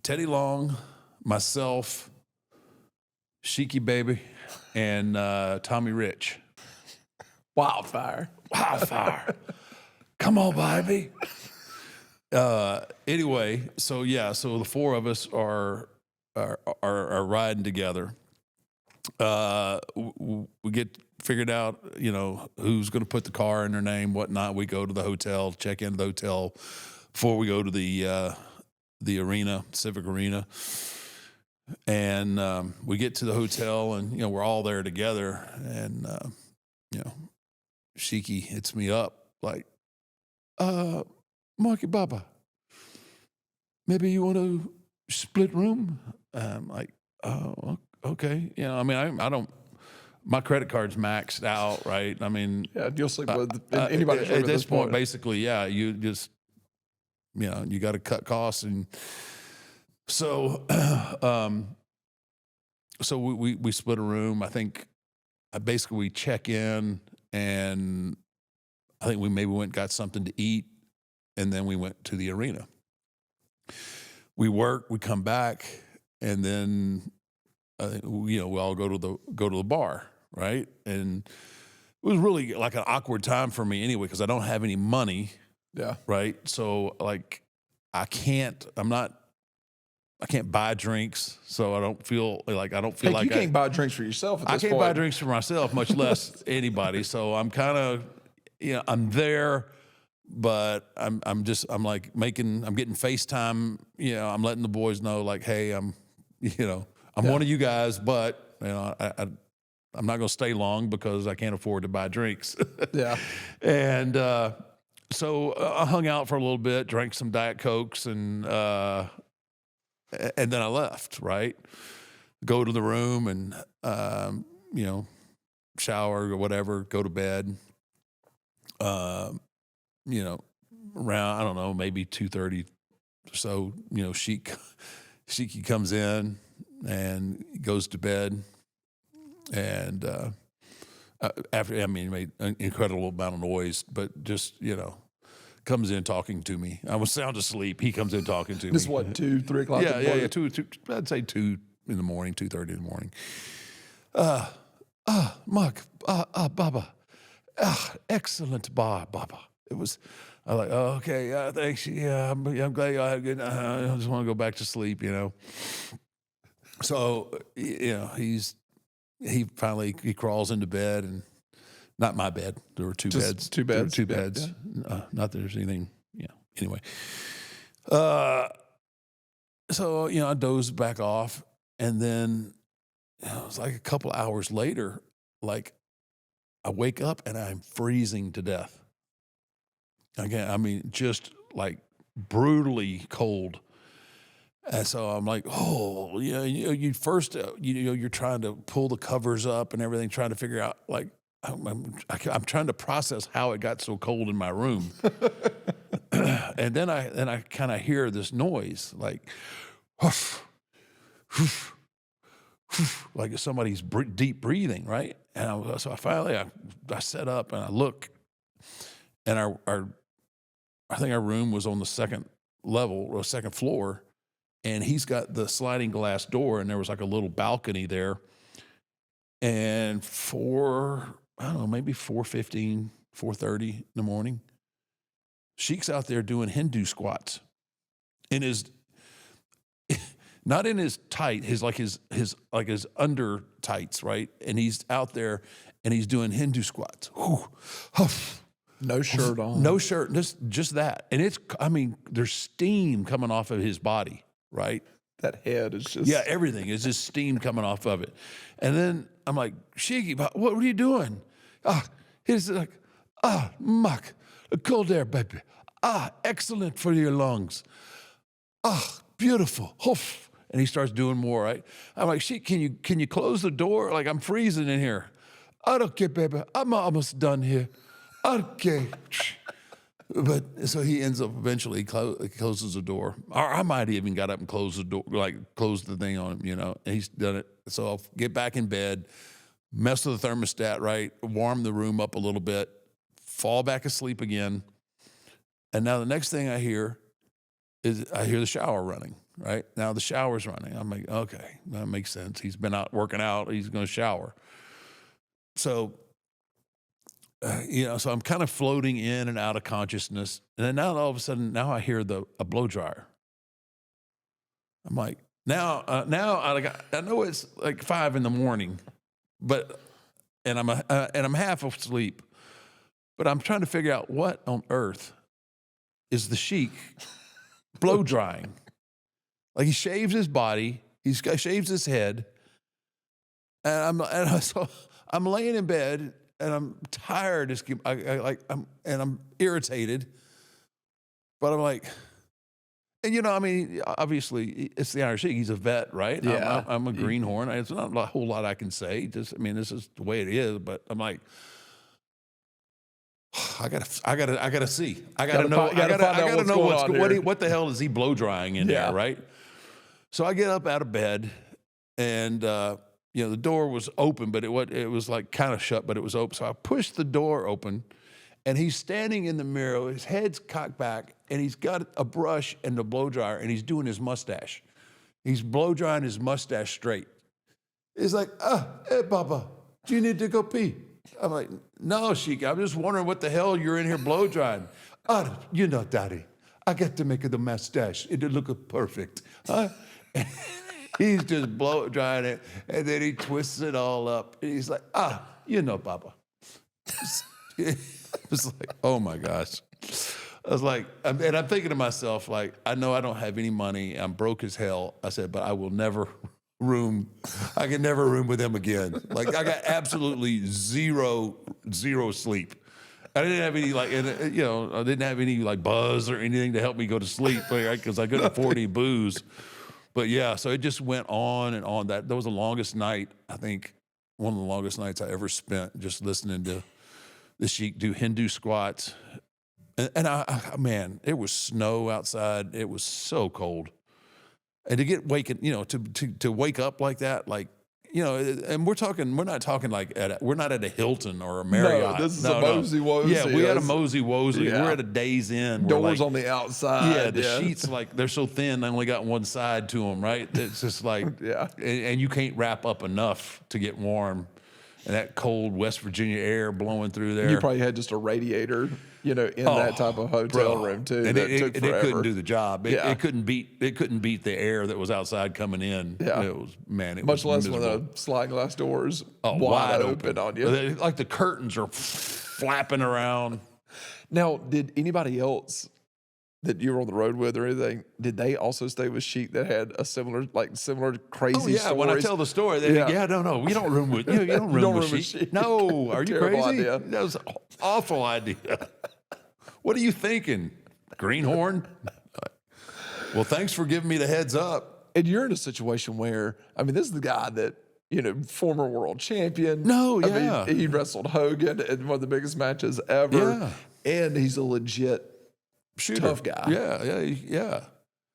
Teddy Long, myself, Sheiky Baby, and Tommy Rich. Wildfire. Come on, baby. Anyway, so the four of us are riding together. We get figured out, who's going to put the car in their name, whatnot. We go to the hotel, check into the hotel before we go to the arena, Civic Arena. And we get to the hotel, and we're all there together. And Sheiky hits me up like, Marky Baba, maybe you want to split room? I'm like, oh, okay. I don't. My credit card's maxed out, right? I mean, yeah, you'll sleep with anybody at this point. Basically, yeah, you just, you got to cut costs, and so, we split a room. I think, basically we check in, and I think we maybe went and got something to eat, and then we went to the arena. We work, we come back, and then we all go to the bar, right? And it was really like an awkward time for me anyway, because I don't have any money. Yeah. Right. So like I can't buy drinks, so I don't feel like you can't buy drinks for yourself at this point. I can't buy drinks for myself, much less anybody. So I'm kind of, I'm there, but I'm like I'm getting FaceTime. I'm letting the boys know like, hey, I'm one of you guys, but I'm not going to stay long because I can't afford to buy drinks. Yeah. And so I hung out for a little bit, drank some Diet Cokes, and then I left, right? Go to the room and, shower or whatever, go to bed. Around, I don't know, maybe 2:30 or so, Sheiky comes in and goes to bed. And after, made an incredible amount of noise, but just, comes in talking to me. I was sound asleep. He comes in talking to me. This is what, 2, 3 o'clock? Yeah, 2, I'd say 2 in the morning, 2:30 in the morning. Mark, Baba, excellent bar, Baba. It was, I was like, oh, okay, thanks. Yeah, I'm glad you all had a good. I just want to go back to sleep, So, he finally crawls into bed, and not my bed. There were two beds. Two beds. Two beds. Yeah. Not that there's anything. Anyway. So I dozed back off, and then it was like a couple hours later, like I wake up and I'm freezing to death. Again, just like brutally cold. And so I'm like, oh, you first, you're trying to pull the covers up and everything, trying to figure out, like, I'm trying to process how it got so cold in my room. And then I kind of hear this noise, like, whoosh, whoosh, whoosh, like somebody's deep breathing, right? And so I finally set up and I look, and I think our room was on the second level or second floor. And he's got the sliding glass door, and there was like a little balcony there. And maybe 4:15, 4:30 in the morning, Sheik's out there doing Hindu squats in his, not in his tight, his under tights, right? And he's out there and he's doing Hindu squats. No shirt on. No shirt, just that. And there's steam coming off of his body. Right? That head is just... Yeah, everything is just steam coming off of it. And then I'm like, Sheiky, what are you doing? He's like, Mark, cold air, baby. Excellent for your lungs. Beautiful. Hoof. And he starts doing more, right? I'm like, Sheik, can you close the door? Like, I'm freezing in here. Okay, baby, I'm almost done here. Okay. But so he ends up eventually closes the door. Or I might have even got up and closed the door, like closed the thing on him, and he's done it. So I'll get back in bed, mess with the thermostat, right? Warm the room up a little bit, fall back asleep again. And now the next thing I hear is the shower running, right? Now the shower's running. I'm like, okay, that makes sense. He's been out working out. He's going to shower. So, so I'm kind of floating in and out of consciousness. And then now all of a sudden, now I hear a blow dryer. I'm like, now I know it's like 5 a.m, and I'm half asleep, but I'm trying to figure out what on earth is the Sheik blow drying. Like he shaves his body, he shaves his head, and I'm laying in bed and I'm tired. I'm irritated, but I'm like. And, obviously, it's the Iron Sheik. He's a vet, right? Yeah. I'm a greenhorn. It's not a whole lot I can say. This is the way it is. But I'm like, I gotta see. I gotta know what the hell is he blow drying in there, right? So I get up out of bed, and the door was open, but it was like kind of shut, but it was open. So I pushed the door open. And he's standing in the mirror, his head's cocked back, and he's got a brush and a blow dryer, and he's doing his mustache. He's blow drying his mustache straight. He's like, hey, Papa, do you need to go pee? I'm like, no, Sheik, I'm just wondering what the hell you're in here blow drying. Daddy, I got to make the mustache. It'll look perfect. Huh? He's just blow drying it, and then he twists it all up. And he's like, Papa. It was like, oh my gosh. I was like, and I'm thinking to myself, like, I know I don't have any money. I'm broke as hell. I said, but I will never I can never room with him again. Like, I got absolutely zero sleep. I didn't have any, I didn't have any, buzz or anything to help me go to sleep because I couldn't afford any booze. But yeah, so it just went on and on. That was the longest night, I think, one of the longest nights I ever spent just listening to the Sheik do Hindu squats. And man, it was snow outside. It was so cold. And to get to wake up like that, and we're not talking we're not at a Hilton or a Marriott. No, this is a Mosey Wozy. Yeah, we had a Mosey Wozy. Yeah. We're at a Days Inn. Doors on the outside. Yeah, the sheets, they're so thin, they only got one side to them, right? It's just and you can't wrap up enough to get warm. And that cold West Virginia air blowing through there. You probably had just a radiator, in that type of hotel room too. And it couldn't do the job. It couldn't beat the air that was out coming in. Yeah. It was much less when the sliding glass doors wide open on you. Like the curtains are flapping around. Now, did anybody else that you were on the road with or anything, did they also stay with Sheik that had a similar crazy stories? When I tell the story, no, we don't room with you don't room with Sheik. No, are you crazy? Idea. That was an awful idea. What are you thinking, greenhorn? Well, thanks for giving me the heads up. And you're in a situation where, this is the guy that, former world champion. No, yeah. He wrestled Hogan in one of the biggest matches ever. Yeah. And he's a legit shooter. Tough guy. Yeah.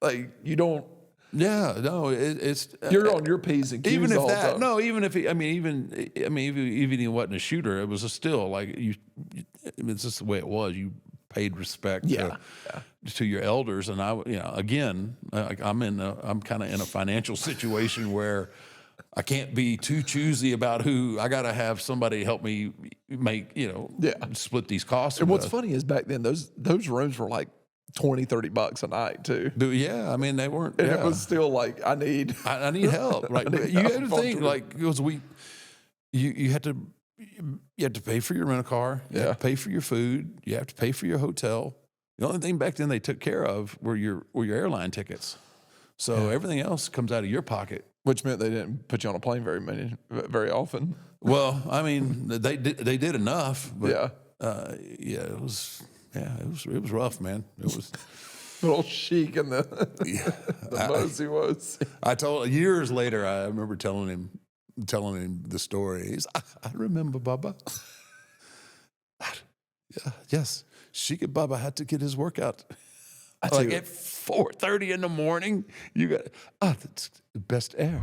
Like, you don't. Yeah, no, it's you're on your P's and Q's. Even if all that, time. no, even if he, even he wasn't a shooter, it was still like it's just the way it was. You paid respect to your elders, and again, I'm kind of in a financial situation where I can't be too choosy about who. I got to have somebody help me make, split these costs. And what's funny is back then, those rooms were like $20-$30 a night too. Yeah, they weren't. And it was still like, I need help. Right? You had to think because you had to pay for your rental car. You had to pay for your food. You have to pay for your hotel. The only thing back then they took care of were your airline tickets. So everything else comes out of your pocket. Which meant they didn't put you on a plane very often. Well, they did enough. But, it was rough, man. It was little Sheik and the Mosey was. I told years later. I remember telling him the story. He's, I remember Baba. Yes, Sheik and Baba had to get his workout. At 4:30 in the morning. You got that's the best air.